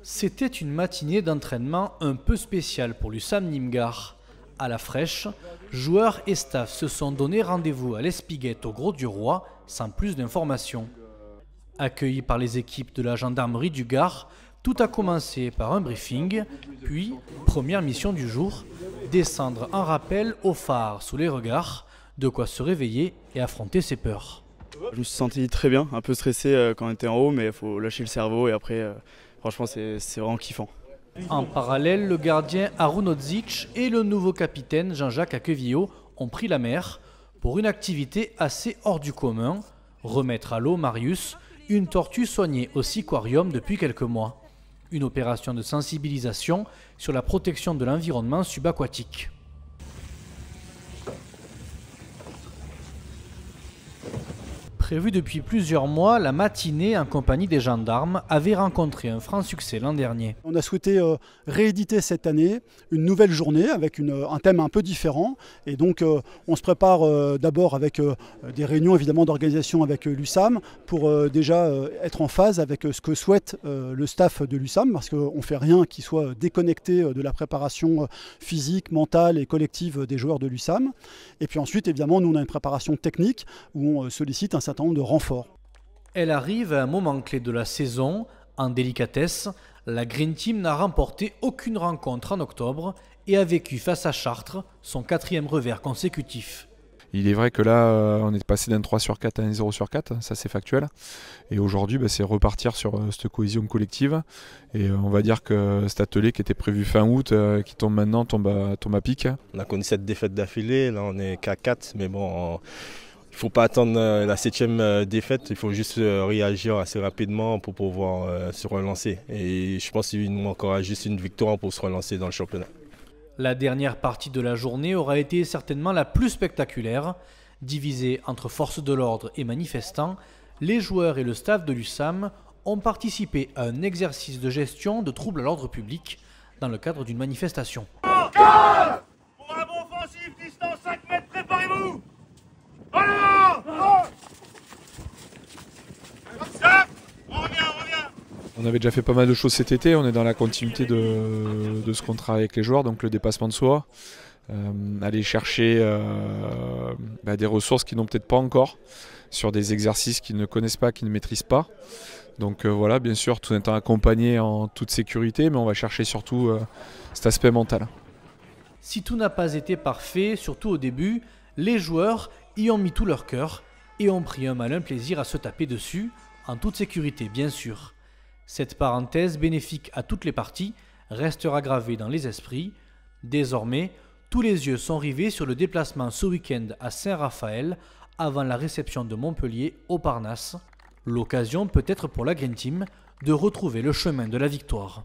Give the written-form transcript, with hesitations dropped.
C'était une matinée d'entraînement un peu spéciale pour l'USAM Nîmes-Gard. À la fraîche, joueurs et staff se sont donné rendez-vous à l'Espiguette au Grau-du-Roi sans plus d'informations. Accueillis par les équipes de la gendarmerie du Gard, tout a commencé par un briefing, puis, première mission du jour, descendre en rappel au phare sous les regards, de quoi se réveiller et affronter ses peurs. Je me suis senti très bien, un peu stressé quand on était en haut, mais il faut lâcher le cerveau et après, franchement, c'est vraiment kiffant. En parallèle, le gardien Arunodzic et le nouveau capitaine Jean-Jacques Aquevillot ont pris la mer pour une activité assez hors du commun, remettre à l'eau Marius, une tortue soignée au Siquarium depuis quelques mois. Une opération de sensibilisation sur la protection de l'environnement subaquatique. Prévue depuis plusieurs mois, la matinée en compagnie des gendarmes avait rencontré un franc succès l'an dernier. On a souhaité rééditer cette année une nouvelle journée avec un thème un peu différent. Et donc on se prépare d'abord avec des réunions évidemment d'organisation avec l'USAM pour déjà être en phase avec ce que souhaite le staff de l'USAM, parce qu'on ne fait rien qui soit déconnecté de la préparation physique, mentale et collective des joueurs de l'USAM. Et puis ensuite évidemment nous on a une préparation technique où on sollicite un certain nombre de renforts. Elle arrive à un moment clé de la saison. En délicatesse, la Green Team n'a remporté aucune rencontre en octobre et a vécu face à Chartres son 4e revers consécutif. Il est vrai que là, on est passé d'un 3 sur 4 à un 0 sur 4, ça c'est factuel. Et aujourd'hui, c'est repartir sur cette cohésion collective. Et on va dire que cet atelier qui était prévu fin août, qui tombe maintenant, tombe à pic. On a connu cette défaite d'affilée, là on est qu'à 4, mais bon... Il ne faut pas attendre la 7e défaite, il faut juste réagir assez rapidement pour pouvoir se relancer. Et je pense qu'il nous manquera juste une victoire pour se relancer dans le championnat. La dernière partie de la journée aura été certainement la plus spectaculaire. Divisée entre forces de l'ordre et manifestants, les joueurs et le staff de l'USAM ont participé à un exercice de gestion de troubles à l'ordre public dans le cadre d'une manifestation. Pour un bon offensif, distance 5 mètres, préparez-vous! On avait déjà fait pas mal de choses cet été, on est dans la continuité de ce qu'on travaille avec les joueurs, donc le dépassement de soi, aller chercher des ressources qu'ils n'ont peut-être pas encore, sur des exercices qu'ils ne connaissent pas, qu'ils ne maîtrisent pas. Donc voilà, bien sûr, tout étant accompagné en toute sécurité, mais on va chercher surtout cet aspect mental. Si tout n'a pas été parfait, surtout au début, les joueurs y ont mis tout leur cœur et ont pris un malin plaisir à se taper dessus, en toute sécurité bien sûr. Cette parenthèse bénéfique à toutes les parties restera gravée dans les esprits. Désormais, tous les yeux sont rivés sur le déplacement ce week-end à Saint-Raphaël avant la réception de Montpellier au Parnasse. L'occasion peut-être pour la Green Team de retrouver le chemin de la victoire.